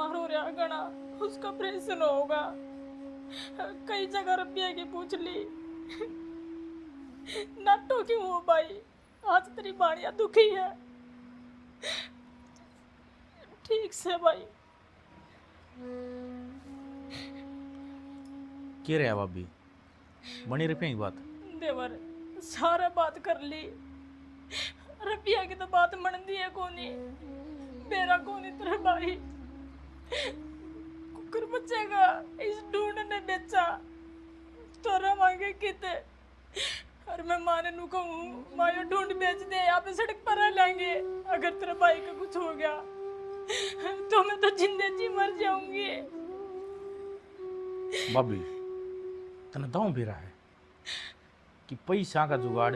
बीमार हो रहा गणा, उसका ऑपरेशन होगा। कई जगह रुपया की पूछ ली, नाटो क्यों हो भाई। आज तेरी बाणिया दुखी है। ठीक से भाई। के रहा भाभी बनी रुपये की बात? देवर सारा बात कर ली, रुपया की तो बात मनती है कोनी। मेरा कोनी तेरा भाई कुकर बचेगा, इस ढूंढ ने बेचा तो रवांगे किते। और मैं माने नू कहूँ मायो ढूंढ बेच दे, आप सड़क पर रह लेंगे। अगर तेरे भाई का कुछ हो गया तो मैं तो जिंदे जी मर जाऊंगी। भाभी तने दाऊ भी रहा है कि पैसा का जुगाड़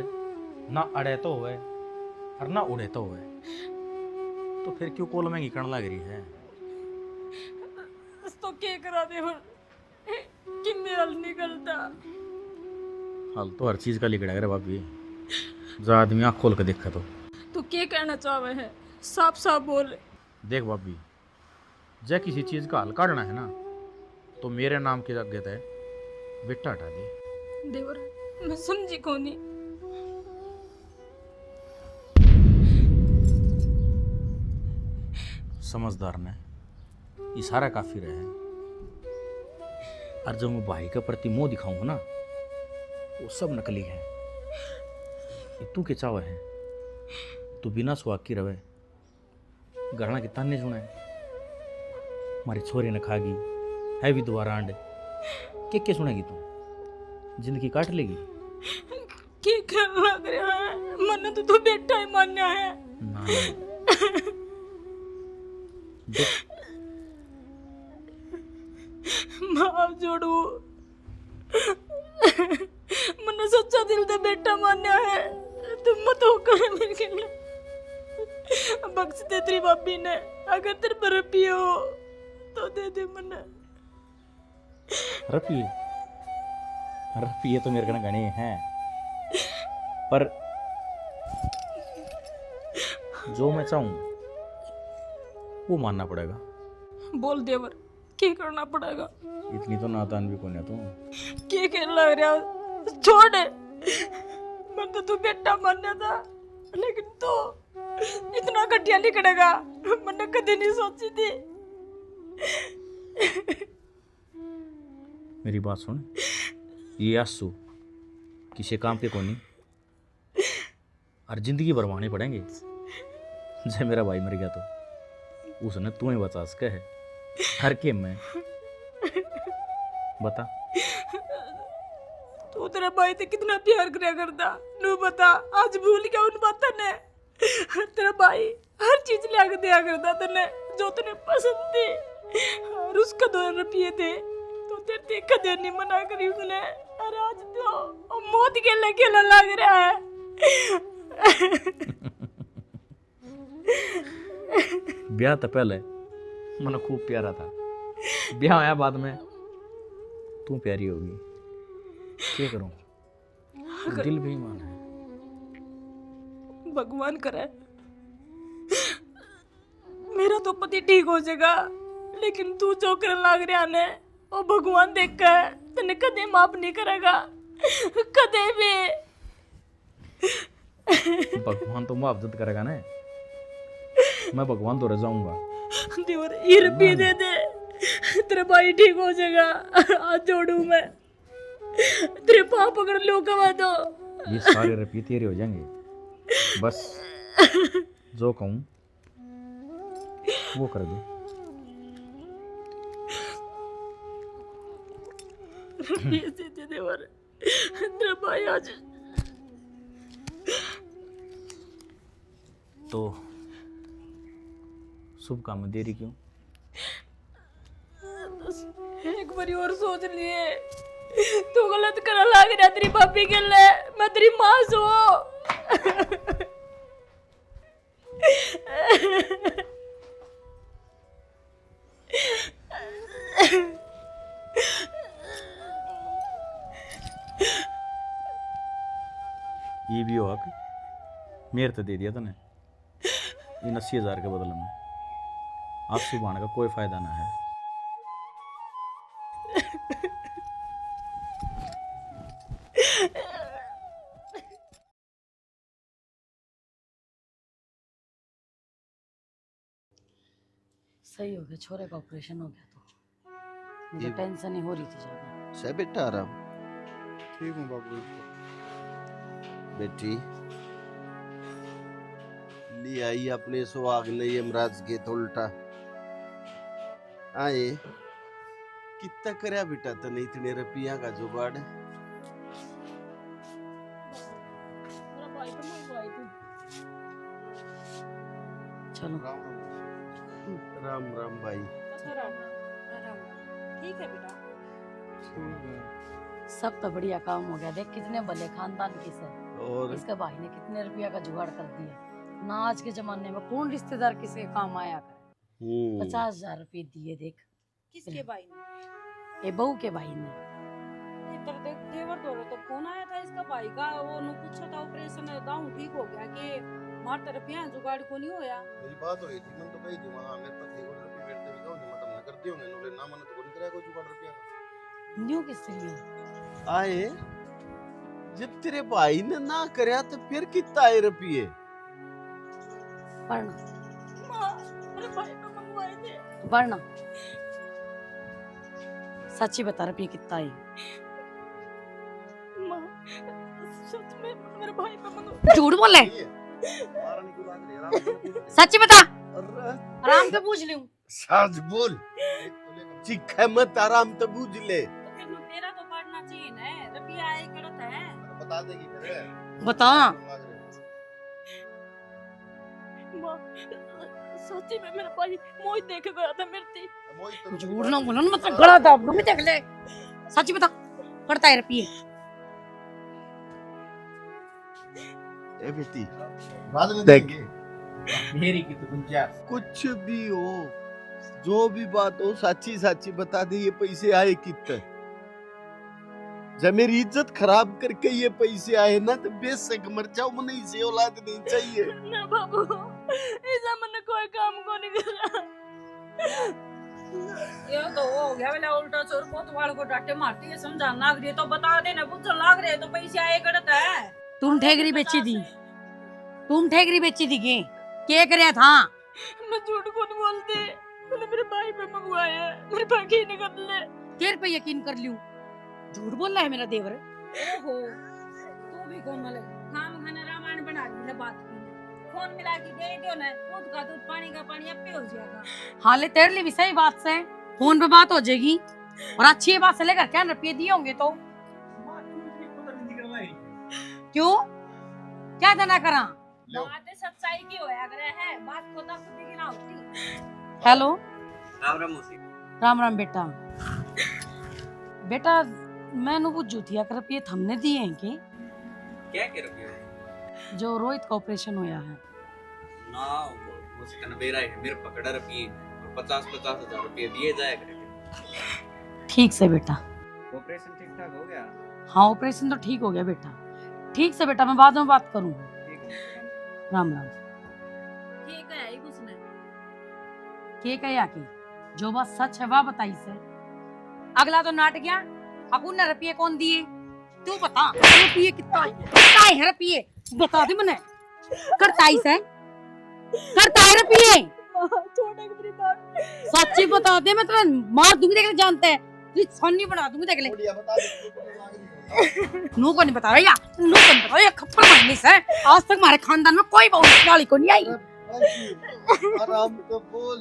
ना अड़े तो होए और ना उड़े तो होए, तो फिर क्यों कोल महंगी करने लग रही है? तो क्या करा दे और कि मेरा निकलता। हाल तो हर चीज का लिखड़ा है भाभी, जो आदमी आँख खोल के देखा तू क्या कहना चाहे है, साफ साफ बोल। देख भाभी, जय किसी चीज का हल काटना है ना तो मेरे नाम के आगे तय बेटा हटा दे। देवर मैं समझी कोनी। समझदार ने इशारा काफी रहे, और जब मैं भाई के प्रति मोह दिखाऊंगा ना वो सब नकली है। ये तू के चाव है, तू बिना सुहाग की रवे, गहना की ताने सुना है, हमारी छोरी ने खागी है विधवा रांड के सुनेगी तू? जिंदगी काट लेगी। क्या कर लग रहा है, मन तो तू बेटा ही मान्या है ना देख, माफ जोड़ू, मन सच्चा दिल से बेटा मान्या है। तुम मत होकर मेरे लिए बख्श दे तेरी भाभी ने। अगर तेरे पर पियो तो दे दे मन। रफी रफी ये तो मेरे कने घने हैं, पर जो मैं चाहूं वो मानना पड़ेगा। बोल देवर क्या करना पड़ेगा। इतनी तो नादान भी कौन है तू? क्या कर लग रहा, छोड़। मैं तो तू बेटा मानना था, लेकिन तो इतना घटिया निकलेगा मैंने कभी नहीं सोची थी। मेरी बात सुन, ये आंसू किसी काम के कोनी और जिंदगी भरवाने पड़ेंगे। जब मेरा भाई मर गया तो उसने तुम्हें बचा सके है हर के में बता। तू तेरा भाई तो कितना प्यार करया करता, नू बता आज भूल गया उन बातों ने। तेरा भाई हर चीज ला के दिया करता तने जो तने पसंद थी, और उसका 2 रुपये थे तो तेरे कदर नहीं मना करी उसने। और आज तो मौत के अकेला लग रहा है। ब्याह तो पहले मन खूब प्यारा था, ब्याह आया बाद में तू प्यारी होगी। क्या करूं, दिल बेईमान है। भगवान करे मेरा तो पति ठीक हो जाएगा, लेकिन तू जो कर लाग रहा ने वो भगवान देख कर तेने कदे माफ नहीं करेगा, कदे भी। भगवान तो मुआवजत करेगा ना, मैं भगवान तो जाऊंगा। देवर ये रुपये दे दे, तेरा भाई ठीक हो जाएगा। आज जोड़ू मैं, तेरे पाँव पकड़ लो, कमा दो। ये सारे रुपये तेरे हो जाएंगे, बस जो कहूं वो कर दे। रुपये दे दे देवर, तेरा भाई आज। तो शुभ काम में देरी क्यों? एक बारी और सोच लिए, तू गलत करा लाग रहा तेरी भाभी के लिए। मैं तेरी माँ सो। ये भी हो हक मेरे तो दे दिया तूने इन 80,000 के बदले में। आंसू बहाने का कोई फायदा ना है। सही हो गया, छोरे का ऑपरेशन हो गया तो मुझे टेंशन ही हो रही थी ज्यादा। से बेटा आराम। ठीक हूँ बाबू। बेटी ले आई अपने सुहाग ने यमराज के तो उल्टा आए। कितना करया बेटा तने इतने रुपया का जुगाड़? मेरा भाई तो मंगवाई थी। चलो राम राम भाई। ठीक है बेटा। सब तो बढ़िया काम हो गया। देख कितने भले खानदान की से और इसके भाई ने कितने रुपया का जुगाड़ कर दिया ना। आज के जमाने में कौन रिश्तेदार किसी के काम आया करे। 50,000 रुपये दिए। देख किसके भाई ने? ये बहू के भाई ने। इधर देख देवर तो फोन आया था इसका भाई का, वो नु पूछा था ऑपरेशन दाऊ ठीक हो गया कि मार तरफ यहाँ जुगाड़ को नहीं होया। मेरी बात हो रही थी, मन तो कही थी वहां मेरे पास एक और रुपये बैठते भी गाँव जमा करना कर दियोगे नोले ना मन तो कोई करेगा कोई जुगाड़ रुपया का। न्यू किससे न्यू? आए जब तेरे भाई ने ना करया तो फिर कितना आए रुपये? पढ़ना मेरे भाई को मंगवाए थे। पढ़ना। सच्ची बता रुपये कितना आई? माँ सच में मेरे भाई को मंगवाए। झूठ बोले। महारानी को लाग रही है, आराम से पूछ ले। सच्ची बता। अरे आराम से पूछ लूं। सच बोल। एक तो लेकर चिखा मत, आराम तो बूझ ले। तो फिर तेरा तो पढ़ना चाहिए ना, रुपया आए गलत है। बता देगी फिर। बता। लाग रही है। माँ सच्ची में मेरा भाई मोहित देख गया था मेरे थी। मोहित तो झूठ ना बोलो ना, मतलब गला दाब दूंगी। देख ले। सच्ची बता। पढ़ता है रुपये? ए बेटी बाद में देख। देंगे। मेरी की तो गुंजाइश। कुछ भी हो, जो भी बात हो, साची साची बता दे ये पैसे आए कितने। जब मेरी इज्जत खराब करके ये पैसे आए ना तो बेशक मर जाओ, मुझे इसे औलाद नहीं चाहिए। ना बाबू ऐसा मैंने कोई काम को नहीं करा। ये तो हो गया वाला उल्टा चोर कोतवाल को डांटे मारती है, समझाना लाग रही है तो बता देना, बुझन लाग रही है तो पैसे आए गलत है। तुम ठेकरी बेची थी? तुम ठेकरी बेची थी के करे था? मैं झूठ को नहीं बोलती, मैंने मेरे भाई पे मंगवाया है, मेरे भाई की निकल ले। तेरे पे यकीन कर लूं? झूठ बोल रहा है मेरा देवर। ओहो तू भी कोमल है, खाम खाना रामायण बना दी है बात की। फोन मिला के दे दियो ना, दूध का दूध पानी का पानी अब पे हो जाएगा। हाँ ले तेरे लिए भी सही बात से फोन पे बात हो जाएगी और अच्छी बात से लेकर क्या रुपये दिए होंगे तो क्यों क्या देना करा? बात सच्चाई की होया करे है, बात खोदा खुदी की ना होती। हेलो राम राम मौसी। राम राम बेटा। बेटा मैंने वो जूतिया कर रुपये थमने दिए हैं कि क्या कह रहे हो? जो रोहित का ऑपरेशन हुआ है ना मौसी का नबेरा है, मेरे पकड़ा रुपये और 50,000 रुपये दिए जाए करेंगे। ठीक से बेटा। ऑपरेशन ठीक ठाक हो गया? हाँ ऑपरेशन तो ठीक हो गया बेटा। ठीक से बेटा, मैं बाद में बात करूँ। ठीक है। राम राम। ठीक है ही कुछ नहीं। के कया की जो बात सच है वह बताई से। अगला तो नाट गया। अकुन ने रुपये कौन दिए? तू बता रुपये कितना है? रुपये बता दे मने। करता ही से करता है रुपये। छोड़े मेरी बात। सच्ची बता दे, मैं तेरा मार दूंगी। देख ले जानते है तू सोनी बना दूंगी। देख ले बढ़िया बता दे तो लाग रही है। नू को नहीं बता रहा या नू को नहीं बता रहा। खप्पड़ मारने से आज तक हमारे खानदान में कोई बहू वाली को नहीं आई। आराम तो बोल।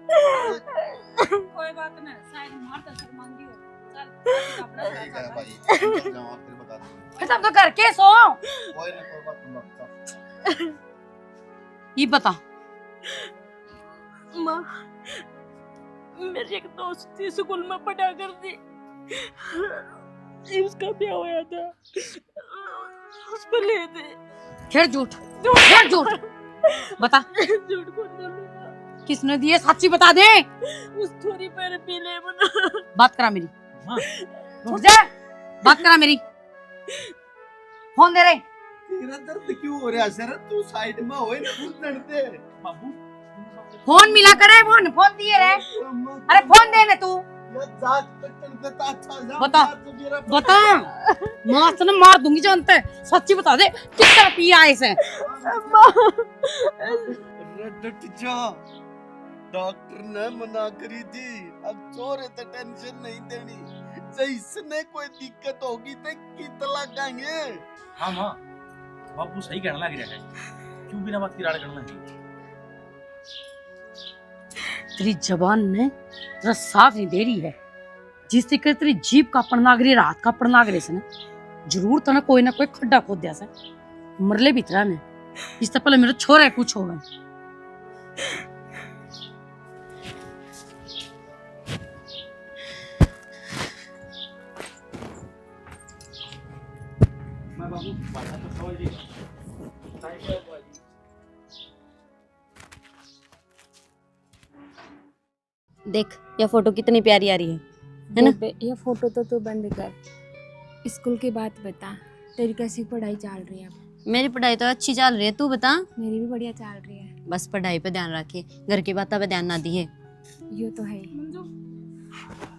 कोई बात नहीं, शायद मारता शर्मांगी हो। चल अपना ठीक है भाई, चल जाओ आप फिर बता दो। फिर तब तो घर के सो। कोई ना कोई बात तुम बता। ये बता। माँ मेरी एक दोस्त थी, स्कूल में पढ़ा करती, उसका ब्याह होया था, उस पर ले थे। फिर झूठ फिर झूठ बता। झूठ कौन बोलूंगा? किसने दिए? सच्ची बता दे। उस थोड़ी पर पी ले बना। बात करा मेरी। उठ जा। बात करा मेरी। फोन दे रे। तेरा दर्द क्यों हो रहा है? सर तू साइड में होए ना, तू लड़ते। बाबू फोन मिला करे, फोन दिए रे। अरे फोन दे ने तू। बता बता, मार तो मार दूंगी जानते। सच्ची बता दे कितना पिया है इसे। डट जा, डॉक्टर ने मना करी थी। अब छोरे तो टेंशन नहीं देनी, इसने कोई दिक्कत होगी तो की तलाक आएंगे। हाँ माँ, बापू सही कहने लग रहा है, क्यों बिना बात की राड़ करना है। तेरी जबान ने तेरा साथ नहीं दे रही है। जिस तरीके तेरी जीभ का पड़ना गरी, रात का पड़ना गरी से जरूर तना कोई ना कोई खड्डा खोद दिया से मरले भी तरह ने। इससे पहले मेरे छोरे कुछ हो गए। मैं बाबू बात तो समझ लीजिए। देख यह फोटो कितनी प्यारी आ रही है ना? ये फोटो तो तू बंद कर। स्कूल की बात बता, तेरी कैसी पढ़ाई चल रही है? मेरी पढ़ाई तो अच्छी चल रही है, तू बता। मेरी भी बढ़िया चल रही है। बस पढ़ाई पे ध्यान रखे, घर की बातों पे ध्यान ना दिए। ये तो है ही।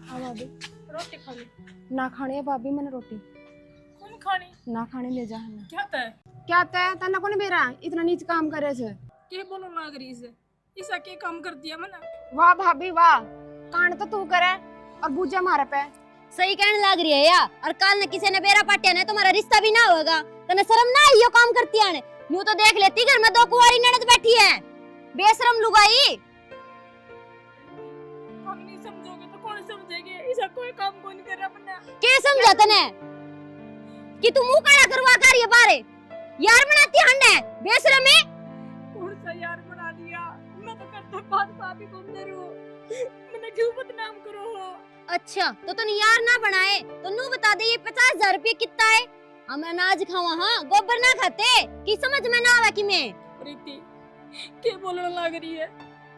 हाँ भाभी, रोटी खा ली। ना खानी है भाभी मैंने रोटी। कौन खानी? ना खाने ले जा ना। क्या तय? क्या तय तना कोने बेरा इतना नीच काम करे छे? के बोलो ना करी से, ऐसा के काम कर दिया मैंने? वाह भाभी वाह, कांड तो तू करे और बूझा मारे पे। सही कहने लग रही है यार। और कल न किसी ने बेरा पाटिया ने तुम्हारा रिश्ता भी ना होगा। तने शर्म ना आई यो काम करती है? यूं तो देख लेती घर में 2 कुंवारी ननद बैठी है, बेशरम लुगाई। हम नहीं समझोगे तो कौन समझेगे? ऐसा कोई काम कौन कर रहा अपना? के समझा तने कि तू मुंह काला करवा कर ये बारे यार बनाती हंड है, बेशरम है। कौन सा यार बना दिया? मैं तो करता बात भाभी को करूं, मैंने क्यों बदनाम करो हो? अच्छा तो तने यार ना बनाए तो नू बता दे ये 50,000 रुपये कितना है? हम अनाज खावा हाँ, गोबर ना खाते कि समझ में ना आवा कि मैं। प्रीति के बोलने लग रही है?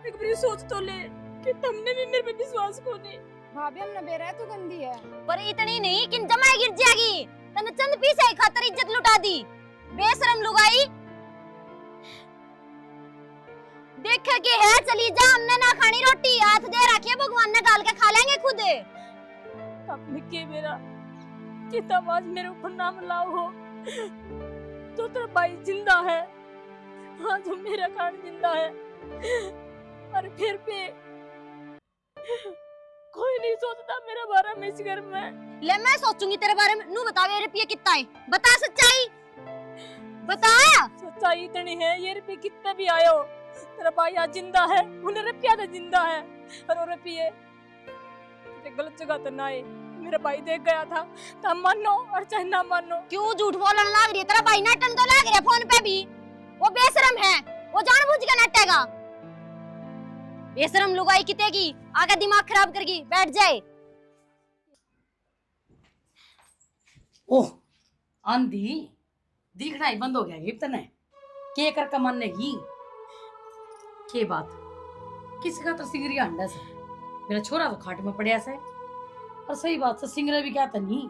एक बार सोच तो ले कि तुमने भी मेरे पे विश्वास को नहीं। भाभी हमने बेरा तू गंदी है। पर इतनी नहीं कि जमाई गिर जाएगी। तने चंद पीसे खातर इज्जत लुटा दी, बेशरम लुगाई। देखे के है चली जा, हमने ना खानी रोटी, हाथ दे रखी है भगवान ने, डाल के खा लेंगे खुद। अपने के मेरा कि तब आज मेरे ऊपर नाम लाओ हो तो तेरा भाई जिंदा है। हाँ जो मेरा खान जिंदा है, और फिर भी कोई नहीं सोचता मेरे बारे में इस घर में। ले मैं सोचूंगी तेरे बारे में। नू बता ये रुपये कितना है, बता सच्चाई बता। सच्चाई इतनी है, ये रुपये कितने भी आयो तेरा भाई आज जिंदा है, उन्हें रुपया तो जिंदा है। और वो रुपये गलत जगह तो ना है, मेरा भाई देख गया था तो मानो और चाहे ना मानो। क्यों झूठ बोलने लग रही है? तेरा भाई नाटन तो लग रहा है फोन पे भी। वो बेशरम है, वो जानबूझ के नाटेगा। बेशरम लुगाई कितेगी, आगे दिमाग खराब करगी, बैठ जाए। ओह आंधी दिखना ही बंद हो गया गिफ्ट ने। के कर कमाने की के बात किसी का तो सिंगरी अंडा से मेरा छोरा तो खाट में पड़िया से। और सही बात से सिंगरा भी क्या था नहीं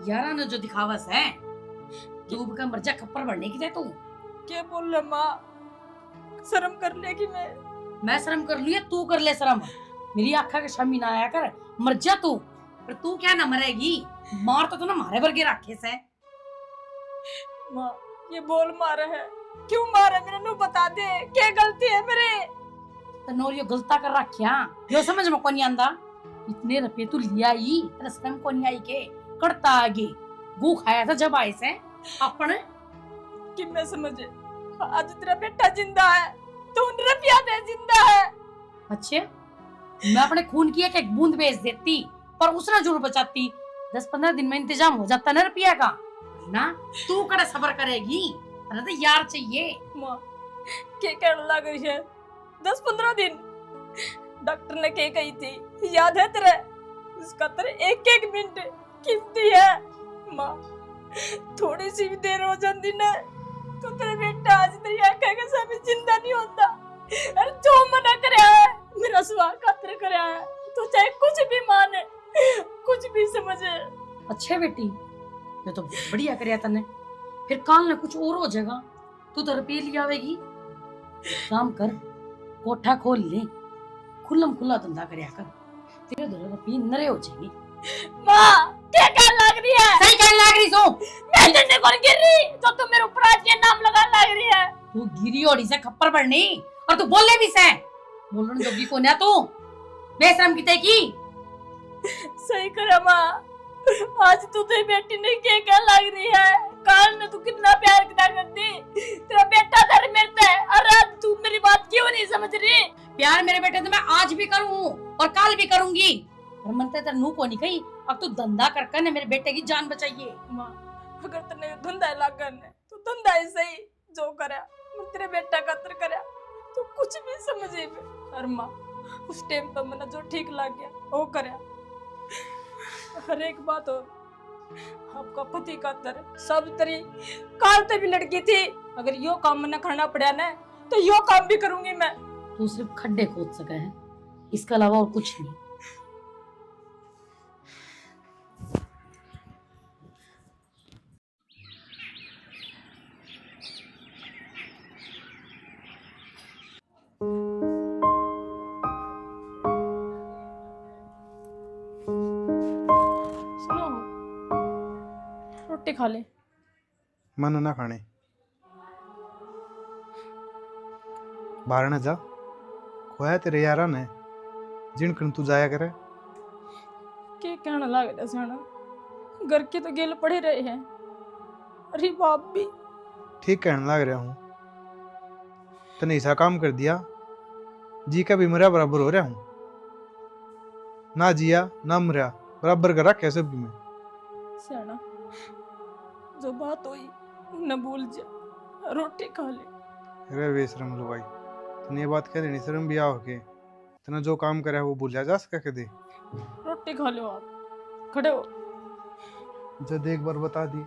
यारा ने जो दिखावस है। डूब का मर्जा खप्पर बढ़ने की थे तू। क्या बोल रहा माँ, शर्म कर लेगी मैं शर्म कर लू या तू कर ले शर्म? मेरी आँखा के शमी ना आया कर, मर जा तू। पर तू क्या ना मरेगी, मार तो ना मारे वर्गे राखे से। माँ ये बोल मारा है, क्यों मारा? मेरे नु बता दे, क्या गलती है मेरे? तो नोरियो गलता कर रखिया यो समझ में कोनी आंदा। इतने रुपये तू लिया ही रस्ते में कोनी आई के करता आगे गू खाया था जब आए से अपने कि मैं समझे आज तेरा बेटा जिंदा है तो उन रुपया दे जिंदा है। अच्छे मैं अपने खून की एक बूंद बेच देती पर उसने जरूर बचाती। 10-15 दिन में इंतजाम हो जाता ना रुपया का ना। तू करे सबर करेगी अरे तो यार चाहिए। माँ क्या कहने लग रही है? 10-15 दिन डॉक्टर ने क्या कही थी याद है तेरे? उसका तेरे एक मिनट कीमती है। माँ थोड़ी सी भी देर हो जाती ना तो तेरा बेटा आज तेरी आंखें के सामने जिंदा नहीं होता। अरे जो मना करे है मेरा सुहा खातिर करे है, तो चाहे कुछ भी माने कुछ भी समझे। अच्छे बेटी ये तो बढ़िया करया तने। फिर काल ने कुछ और हो जाएगा, तू तो रुपये ले आवेगी। काम कर कोठा खोल ले, खुल्लम खुल्ला धंधा करया कर, तेरे धरे रुपये नरे हो जाएंगे। माँ क्या कहने लग रही है? सही कहने लग रही सो। मैं डंडे कौन गिर रही तो तुम मेरे ऊपर आज ये नाम लगाने लग रही है। तू गिरी ओड़ी से खप्पर पड़नी और तू बोले भी से बोलने जोगी को ना तू बेशरम की की। सही करे माँ, आज तू तेरी बेटी ने क्या लग रही है? काल ने तू कितना प्यार किया करती, तेरा बेटा दर मेरता है और आज तू मेरी बात क्यों नहीं समझ रही? प्यार मेरे बेटे से मैं आज भी करूँ और कल भी करूंगी। और मनते तेरे नू को नहीं कही, अब तू धंधा कर ने मेरे बेटे की जान बचाइए। माँ अगर तने धंधा लागन है तो धंधा ही सही, जो करया मैं तेरे बेटा खातर करया, तू कुछ भी समझे भी। और माँ उस टाइम पर मैंने जो ठीक लग गया वो करया। हर एक बात हो, आपका पति का तर सब तरी काल ते भी लड़की थी, अगर यो काम मैंने करना पड़ा ना तो यो काम भी करूंगी मैं। तू सिर्फ खड्डे खोद सका है, इसके अलावा और कुछ नहीं। सुनो, रोटी खा ले। मन ना खाने बाहर न जा, खोया तेरे यारा ने जिन तू जाया करे। के कहना लग रहा साना, घर के तो गेल पड़े रहे हैं, अरे बाप भी ठीक कहने लग रहा हूँ, तने ऐसा काम कर दिया जी का भी मरा बराबर हो रहा हूँ, ना जिया ना मरा बराबर करा कैसे भी मैं। साना जो बात हुई न भूल जा, रोटी खा ले। अरे बेशरम लो भाई, तने ये बात कह देनी शर्म भी आओ के, तने जो काम करे वो भूल जा सका के दे। रोटी खा लो, आप खड़े हो। जब एक बार बता दी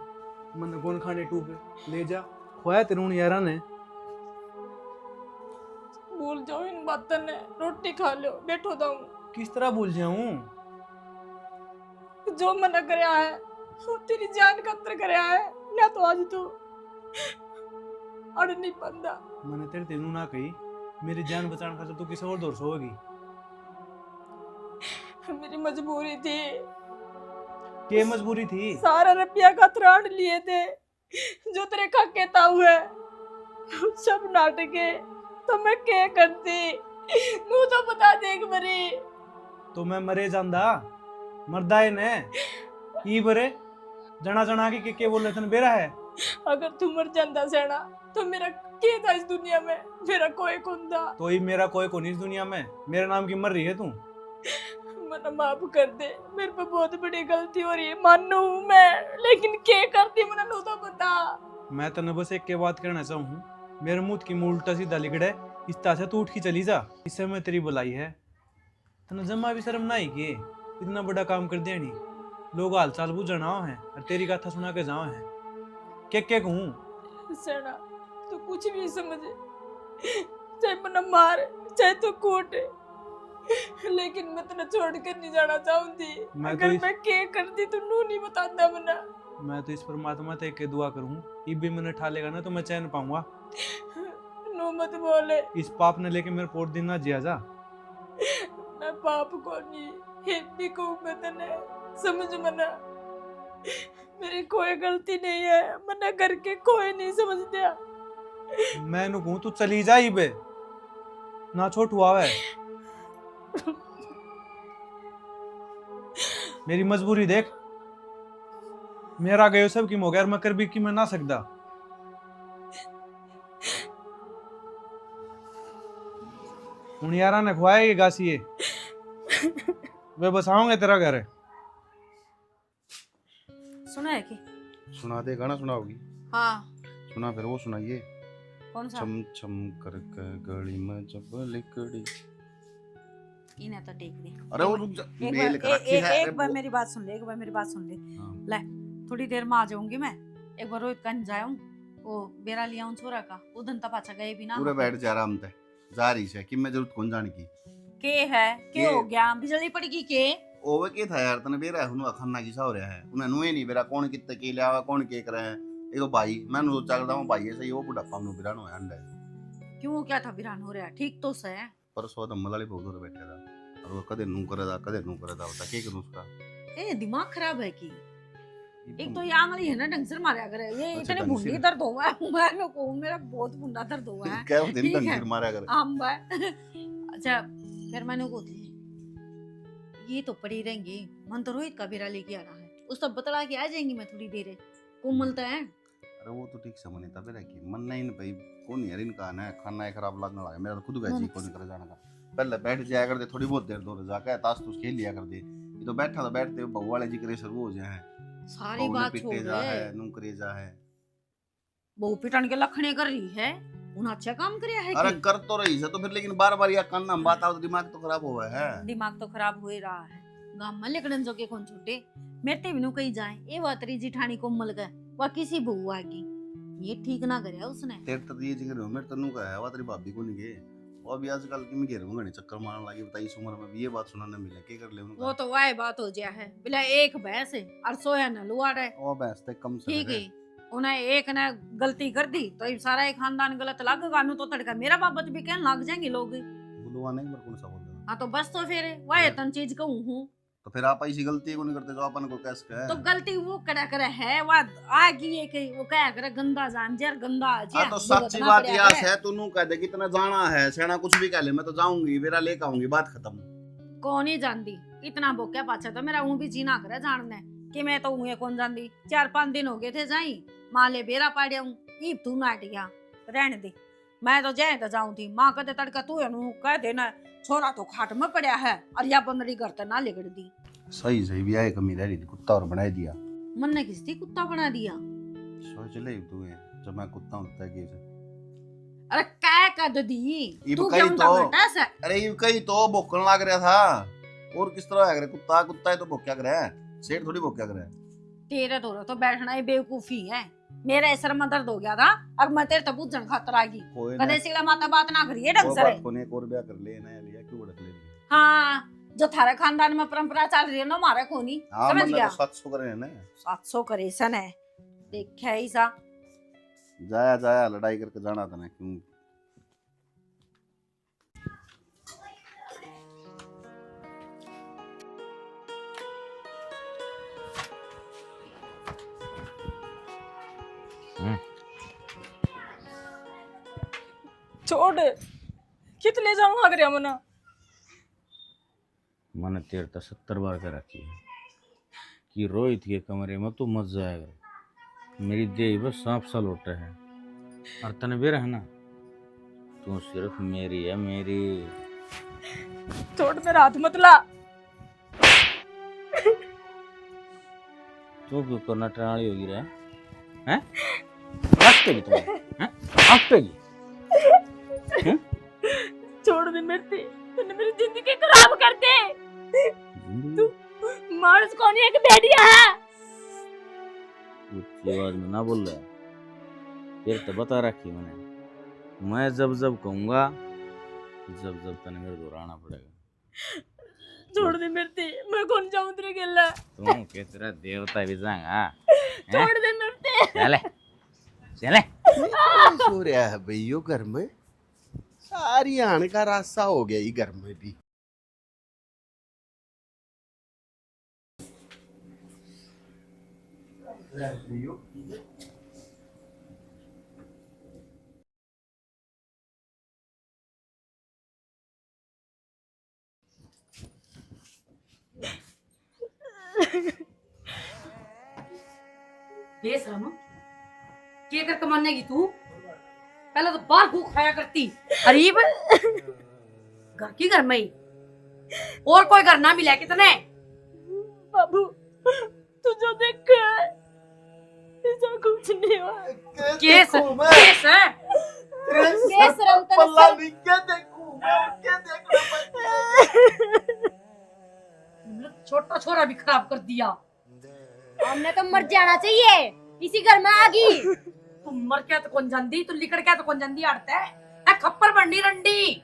मन कौन खाने टूके ले जा, खोया तेरे उन यारा ने। भूल जाओ इन बातों ने, रोटी खा लो, बैठो जाऊं। किस तरह भूल जाऊं? जो मना करया है वो तेरी जान खातर करया है ना, तो आज तू अड़ नहीं पंदा। मैंने तेरे तेनू ना कही, मेरी जान बचाने खातिर तू किसी और दौर से होगी। मेरी मजबूरी थी। क्या मजबूरी थी? सारा रुपया का त्राण लिए थे जो तेरे खाके ताऊ है, सब नाटके तो मैं क्या करती, नू तो बता देख मरी। तो मैं मरे जांदा मरदा है ने ई बरे जना जना के बोल रहे थे बेरा है। अगर तू मर जाता सेना तो मेरा क्या था इस दुनिया में, मेरा कोई कौन था। तो ही मेरा कोई कौन इस दुनिया में, मेरे नाम की मर रही है तू। मना माफ कर दे, मेरे पे बहुत बड़ी गलती हो रही है, मानू मैं, लेकिन क्या करती मना नो तो बता। मैं तने बस एक के बात कहना चाहूँ, मेरे मुंह की मुंह उल्टा सीधा लिगड़े इस तरह से तू उठ की चली जा, इससे मैं तेरी बुलाई है। तने जमा भी शर्म ना आई के इतना बड़ा काम कर दिया नहीं, लोग हाल चाल बुझना है और तेरी कथा सुना के जाओ है। क्या कहूँ सेना तू कुछ भी समझे, चाहे मना मार चाहे तो कूट, लेकिन मैं तेरे छोड़ कर नहीं जाना चाहती। अगर मैं क्या करती तो नू नहीं बताता मना। मैं तो इस परमात्मा ते के दुआ करूँ, ये भी मैंने ठा लेगा ना तो मैं चैन पाऊंगा। नू मत बोले, इस पाप ने लेके मेरे पोट दिन ना जिया जा। मैं पाप को नहीं भी कहूँ मैं तेने, समझ मना मेरी कोई गलती नहीं है, मना करके कोई नहीं समझ दिया। मैं नु कहूँ तू चली जा ही बे ना छोट हुआ है। मेरी मजबूरी देख, मेरा गयो सब की मोगैर मैं कर भी की मैं ना सकदा। उन यारा ने खुआया ये गासिए वे बसाओगे तेरा घर है। सुना है कि सुना दे, गाना सुनाओगी? हाँ सुना, फिर वो सुनाइए। कौन सा? छम छम कर गली में जब लिकड़ी। इन्हें तो टेक दे। अरे वो रुक जा, मेल कर रखी है। एक बार मेरी बात सुन ले, एक बार मेरी बात सुन ले। ले थोड़ी देर में आ जाऊंगी मैं, एक बार रोहित कन जाऊं, वो बेरा लिया हूं छोरा का, वो धंधा पाछा गए भी ना। पूरे बैठ जा आराम से, जा रही है कि मैं जरूरत कौन जाने की के है के हो गया, बिजली पड़ेगी के ओवे के था यार, तने बेरा हुन खाना की सा हो रहा है, उन्हें नुए नहीं बेरा कौन कितने के लिया कौन के करे है। एगो भाई मैं नो चलदा हूं भाई है सही, वो बुढ़ापा नु बिरानो है अंडा क्यों क्या था वीरान हो रहा है? ठीक तो है। परसों तो मलाली बहुत दूर बैठा था और वो कदे नू करे था बता के करूं उसका। ए दिमाग खराब है कि एक तो ये आंगली है ना ढंग से मारा करे, ये अच्छा, इतने ढंग से? भूंडी दर्द हुआ है मैं को मेरा बहुत भूंडा दर्द हुआ है। क्या वो दिन ठीक ढंग है। से मारा कर। आम है। अच्छा फिर मैंने को थी ये तो पड़ी रहेंगी, मन तो रोहित का बेरा लेके आ रहा है, उस सब बतला के आ जाएंगी मैं थोड़ी देर। कोमलता है अरे वो तो ठीक समझ नहीं था मेरा की मन नहीं ना भाई कौन यार इनका ना खाना है खराब लगने लगा मेरा तो खुद का जी को नहीं कर जाने का। पहले बैठ जाया करते थोड़ी बहुत देर दूर जाकर ताश तूस खेल लिया कर दे, ये तो बैठा तो बैठते बहू वाले जी करे शुरू हो जाए सारी बात छोड़ पिटे जा दे। है नू करे जा है। बहु पिटन के लखने कर रही है, उन्हें अच्छा काम किया है अरे कि? कर तो रही है तो फिर लेकिन बार बार या कान नाम बात आओ तो दिमाग तो खराब हुआ है। दिमाग तो खराब हो ही रहा है। गांव में लेकड़न जो के कौन छूटे मेरे बिनु कहीं जाए ये वातरी जिठानी कोमल गए वह किसी बहू आएगी, ये ठीक ना करे उसने। तेरे तो ये जिक्र हो मेरे तन्नू का है वो तेरी भाभी को नहीं गए और भी आजकल की मैं घेर में चक्कर मारने लगी बताई इस उम्र में भी ये बात सुनाने मिले क्या कर ले उनका। वो तो वह बात हो गया है बिला एक भैंस है और सोया न लुआड़ है। ओ भैंस ते कम से ठीक है उन्हें एक ने गलती कर दी तो ये सारा एक खानदान गलत लग गानू तो तड़का मेरा बाबत भी कहने लग जाएंगे लोग। बुलवा नहीं मेरे को सब बोल। हाँ तो बस तो फिर वह तन चीज कहूँ हूँ तो फिर आप ऐसी गलती को नहीं करते जो अपन को कैसे कहे। तो गलती वो करा करे है वह आगे ये कि वो कह करे गंदा जान जर गंदा हाँ तो सच्ची बात यार है तू नू कह दे कितना जाना है सेना कुछ भी कह ले मैं तो जाऊंगी मेरा लेकर आऊंगी बात खत्म। कौन ही जानती इतना बोक्या पाछा तो मेरा ऊँ भी जीना करे जानने कि मैं तो ऊँ कौन जानती 4-5 दिन हो गए थे जाई माले बेरा पाड़िया हूँ ईब तू नाट गया रहने दे मैं तो जाए तो जाऊँ थी माँ कहते तड़का तू कह देना छोरा तो खाट में पड़ा है और या बंदरी करते ना लिगड़ दी। सही सही भी आए कमी रह रही थी कुत्ता और बना दिया मन ने किसती कुत्ता बना दिया। सोच ले तू जब मैं कुत्ता हूँ तय अरे क्या कर दी तू कई क्या उनका तो बेटा है? अरे ये कई तो भोकन लग रहा था और किस तरह है कुत्ता कुत्ता है तो भोक्या करे शेर थोड़ी भोक्या करे। तेरे थोड़ा तो बैठना ही बेवकूफी है, मेरा सर में दर्द हो गया था और मैं तेरे तब बुझन खातर आ गई कदे सिला माता बात ना करिए ढंग से। कोने को और ब्याह कर ले नया लिया क्यों बड़क ले। हाँ जो थारे खानदान में परंपरा चल रही है ना हमारे कोनी समझ गया। 700 करे ना 700 करे सन है देखा ही सा जाया जाया लड़ाई करके जाना था ना क्यों। छोड़ कितने जाऊँ अगर मना मैंने तेरे तक 70 बार कर रखी है कि रोहित के कमरे में तू मत जाएगा, मेरी देह बस सांप सा लौटा है और तनवीर है ना तू सिर्फ मेरी है मेरी। छोड़ मेरा हाथ मत ला। तू क्यों करना टराली होगी रे हैं हफ्ते की तुम्हें हफ्ते की छोड़ दे मेरे तूने मेरी जिंदगी खराब कर दे। तू मार्स कौन है कि भेड़िया है? ऊंची आवाज में ना बोल रहा है, तेरे तो बता रखी मैंने, मैं जब जब कहूंगा जब जब तने मेरे को आना पड़ेगा। छोड़ दे मेरे मैं कौन जाऊं तेरे गेला। तुम के तेरा देवता भी जाएगा छोड़ दे मेरे चले चले सो रहा है भैया घर में सारी आने का रास्ता हो गया ही घर में भी। बेशरम क्या कर कमाने की तू पहले तो बाहर भूख खाया करती गरीब घर की घर में ही और कोई घर ना मिला कितने। बाबू तू जो देख ऐसा कुछ नहीं हुआ। केस केस है बेशरम पल्ला भी क्या देखूं मैं क्या देखना छोटा छोरा भी खराब कर दिया। हमने तो मर जाना चाहिए इसी घर में आ गई। तू मर क्या तो कौन जानती तू लिकड़ क्या तो कौन जानती अड़ता है खप्पर बननी रंडी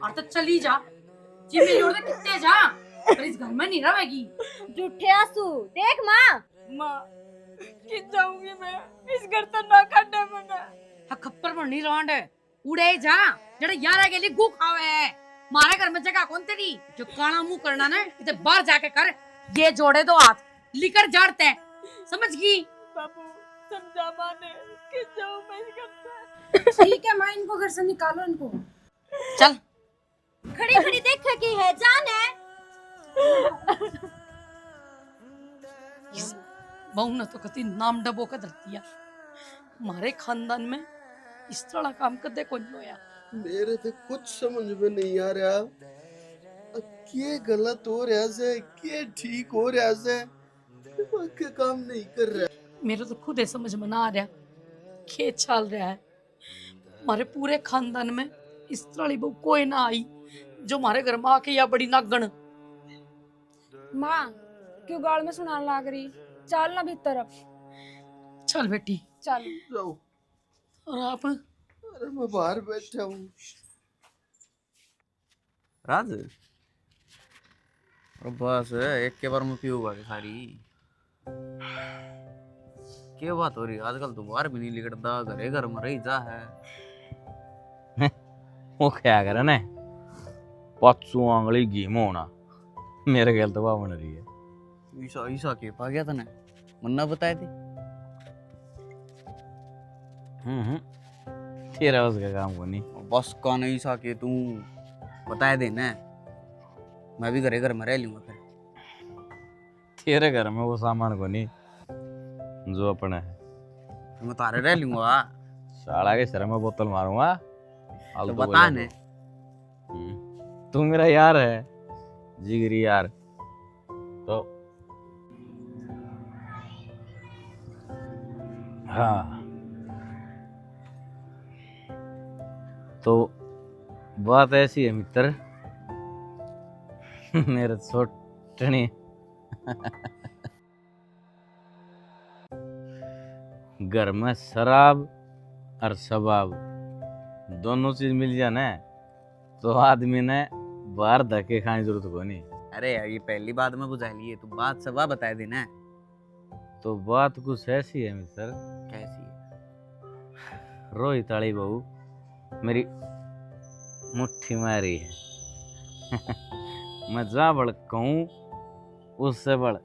और तो चली जा जी मेरी ओर से कितने जा पर इस घर में नहीं रहेगी। झूठे आंसू देख माँ माँ कि जाऊंगी मैं इस घर तो ना काटे मना खप्पर पर नहीं लौंड उड़े जा जड़े यारा के लिए गु खावे है मारे घर में जगह कौन तेरी जो काला मुंह करना ना इधर बाहर जाके कर ये जोड़े दो हाथ लिकर जाड़ते हैं समझ गई बाबू समझा माने कि जाऊं मैं करता ठीक है माँ, इनको घर से निकालो इनको। चल खड़ी खड़ी देख की है जान है। बहू ने तो कति नाम डबो का धरतिया हमारे खानदान में इस तरह काम कर दे कौन होया मेरे तो कुछ समझ में नहीं आ रहा, क्या गलत हो रहा है क्या ठीक हो रहा है, दिमाग के काम नहीं कर रहा। मेरे तो खुद ही समझ में ना आ रहा खेत चाल रहा है हमारे पूरे खानदान में इस तरह बहू कोई ना आई जो हमारे घर में आके या बड़ी नागण। माँ क्यों गाल में सुनाने लाग रही, चल ना भीतर अब। चल बेटी चल जाओ। और आप अरे मैं बाहर बैठा हूँ। राज और बस एक के बार में पीऊंगा सारी क्या बात हो रही है आजकल तो बाहर भी नहीं निकलता घरे घर में रही जा है वो क्या करे ना पाचू आंगली घी होना मेरे ख्याल तो बन रही है। ईसा ईसा के पा गया था ना मन्ना बताए थे तेरा उसका काम को नहीं बस का नहीं सा के तू बताए दे ना मैं भी घरे घर में रह लूंगा फिर तेरे घर में वो सामान को नहीं जो अपना है मैं तारे रह लूंगा साला के सर में बोतल मारूंगा तो बता ने तू मेरा यार है जिगरी यार तो हाँ तो बात ऐसी है मित्र मेरे छोटनी घर में शराब और शबाब दोनों चीज मिल जाए ना तो आदमी ने बाहर धक्के खाने की जरूरत को नहीं। अरे यार ये पहली बात में बुझा ली है तू बात सबा बताए देना तो बात कुछ ऐसी है मित्र कैसी है रोहित वाली बहू मेरी मुट्ठी मारी है मैं जहाँ बढ़ कहूँ उससे बढ़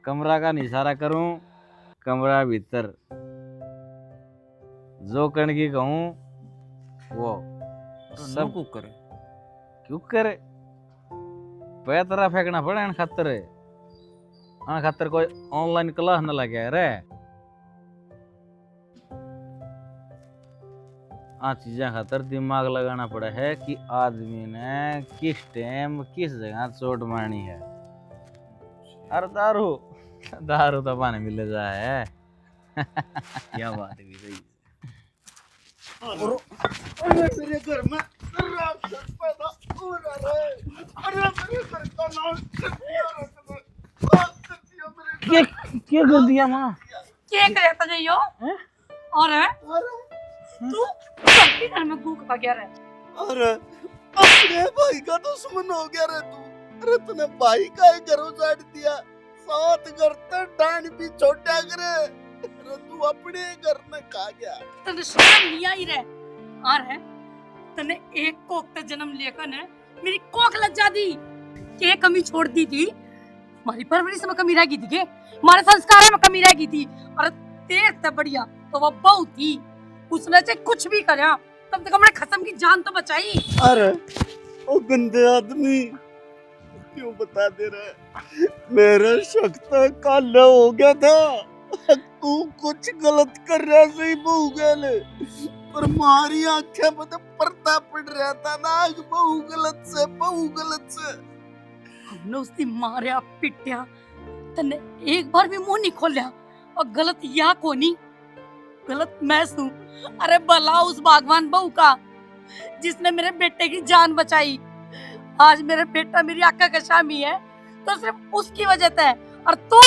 कमरा का इशारा करूँ कमरा भीतर जो कण की कहूँ वो सब कुक करे क्यों करे पैतरा फेंकना पड़े इन खातर कोई ऑनलाइन क्लास न लगे रे आ चीजें खातर दिमाग लगाना पड़ा है कि आदमी ने किस टाइम किस जगह चोट मारनी है। अरे दारू तो पानी मिले जाए क्या बात है सही अरे मेरे घर में राक्षस पैदा हो रहा है। अरे मेरे घर का नाम क्या कर दिया माँ क्या करे तो नहीं हो और है तू सबके घर में भूख पा गया रे अरे अपने भाई का दुश्मन हो गया रे तू। अरे तूने भाई का ही घर उजाड़ दिया, साथ घर तक डांड भी छोटा करे। अरे तू अपने घर में खा गया। तने शर्म नहीं आई रे और है तने एक कोक ते जन्म लेकर ने मेरी कोक लज्जा दी के कमी छोड़ दी थी हमारी परवरिश में कमी रह गई थी के हमारे संस्कारों में कमी रह गई थी और तेरे से बढ़िया तो वो बहू थी उसने चाहे कुछ भी करा तब तक हमने खत्म की जान तो बचाई। अरे ओ गंदे आदमी क्यों बता दे रहा है? मेरा शक था काला हो गया था। तू कुछ गलत कर रहा सही बहू गले पर मारी आंखें पे तो पर्दा पड़ रहा था ना बहू गलत से हमने उसकी मारा पिटिया तने एक बार भी मुंह नहीं खोलिया और गलत या कोनी गलत मैं हूँ। अरे भला उस भगवान बहू का जिसने मेरे बेटे की जान बचाई आज मेरा बेटा मेरी आंखों का शामी है तो सिर्फ उसकी वजह से और तू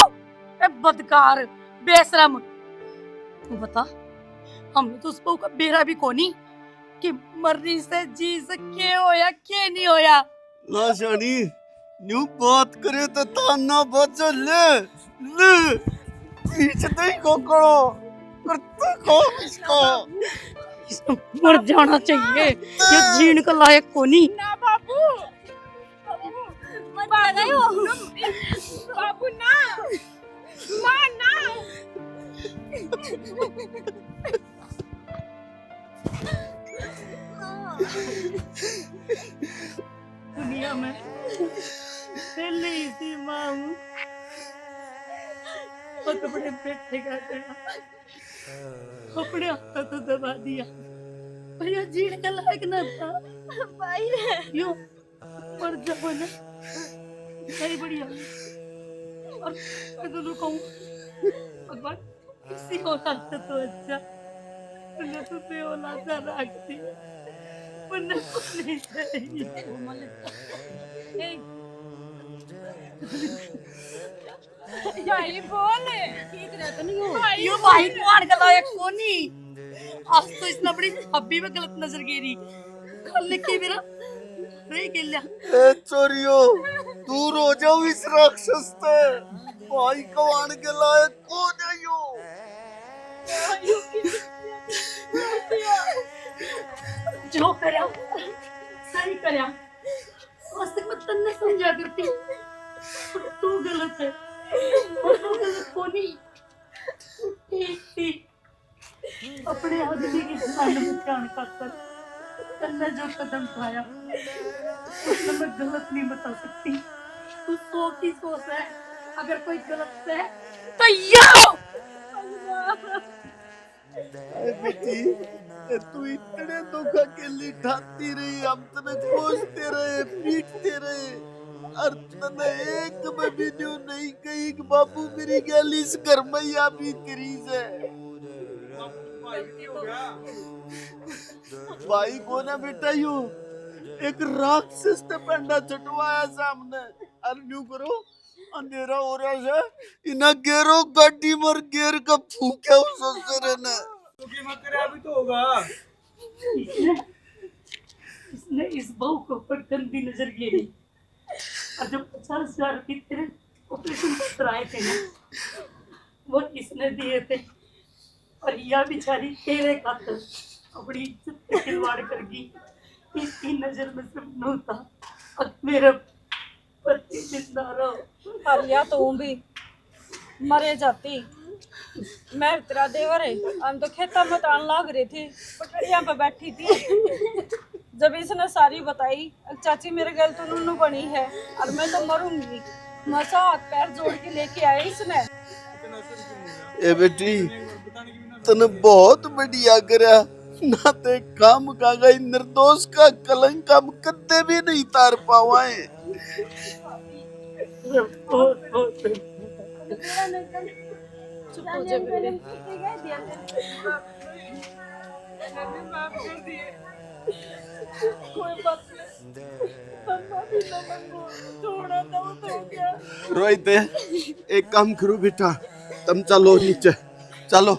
बदकार बेशरम तू बता हमने तो उस बहू का बेरा भी कोनी कि मरनी से जी से के होया के नहीं होया ना शानी न्यू बात करे तो ताना बच ले पीछे नहीं कोकड़ो करते कौन इसको? इसको मर जाना चाहिए, ये जीने का लायक कोनी। ना बाबू, मत लगाओ बाबू ना, माँ ना। दुनिया में पहले इसी माँ हूँ और कपड़े बेटे का गया, अपने हाथों तो दबा दिया, भैया जीने का लायक न था। भाई क्यों मर जाओ ना, सही बढ़िया। और मैं तो कहूँ भगवान किसी औलाद से तो अच्छा, मैंने तो बे औलाद रख दी, वरना कुछ नहीं चाहिए। भाई बोल, ठीक रहता नहीं हो, यो भाई मार का लायक कोनी। आज तो इसने अपनी हब्बी में गलत नजर गिरी, कल लिखी मेरा नहीं गिल्ला। ए चोरियो, दूर हो जाओ इस राक्षस से। भाई कवान के लायक कौन है यो? जो करया सही करया, आज तक मैं तन्ने समझा करती, पर तू गलत है और तू गलत कोनी। ठीक थी अपने आदमी की जान बचाने खातर तन्ने जो कदम उठाया उसमें मैं गलत नहीं बता सकती। तू 100 की 100 है, अगर कोई गलत है तो यो। ए बेटी, तू इतने दुख अकेली ठाती रही, हम तने खोजते रहे, पीटते रहे, और तने एक में भी न्यू नहीं कही कि बाबू मेरी गैल इस घर में या भी तेरी से। भाई को ना बेटा यू एक राक्षस ने पंडा चटवाया सामने, और न्यू करो अंधेरा हो रहा है, इना गेरो गाड़ी मर गेर का फूक्या उस ससुर ने। अभी तो होगा। इसने इस बहू को पर गंदी नजर गिरी, और जो 50,000 रुपये तेरे ऑपरेशन कराए थे ना, वो इसने दिए थे, और यह बेचारी तेरे खातर अपनी इज्जत पे खिलवाड़ कर गई। इसकी नजर में सिर्फ नू था, और मेरा पति जिंदा रहो। हरिया तो भी मरे जाती। मैं तेरा देवर है, हम तो खेता में तान लाग रही थी, पटरिया पे बैठी थी। जब इसने सारी बताई, चाची मेरे गल तो नूनू बनी है और मैं तो मरूंगी। मसा हाथ पैर जोड़ के लेके आए इसने। ए बेटी, तने बहुत बढ़िया करया, ना ते काम का गई निर्दोष का कलंक हम कदे भी नहीं तार पावाए। चुप हो जा बेटे। माफ कर दिए, कोई बात नहीं, अम्मा भी ना मंगो, थोड़ा तो हो गया। रोहित, एक काम करो बेटा, तुम चलो नीचे, चलो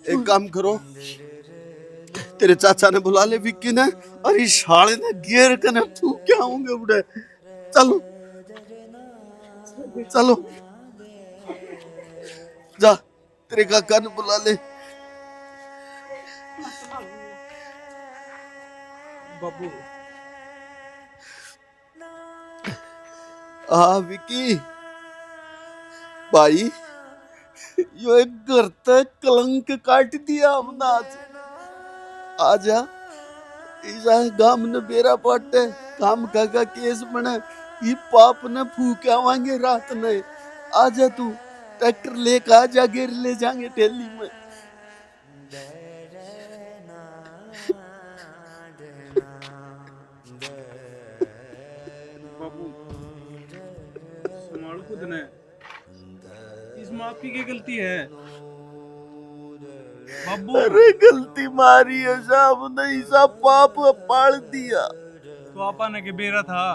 एक काम करो, तेरे चाचा ने बुला ले विक्की ने, और इस शाले ने गिर के ना तू क्या होंगे बुढ़े। चलो चलो जा, तेरे काका ने बुला ले। बाबू विक्की भाई, यो एक घर तक कलंक काट दिया हमने आज। आजा इसा गाम ने बेरा पाटे, काम काका केस बने, ये पाप ने फूक्या वांगे रात ने। आजा तू ट्रैक्टर लेकर आ जा, गिर ले जाएंगे ठेली में। बाबू संभालो खुद ने, इसमें आपकी क्या गलती है बाबू? अरे गलती मारी है साहब, नहीं सा पाप पाल दिया। तो आपा ने के बेरा था,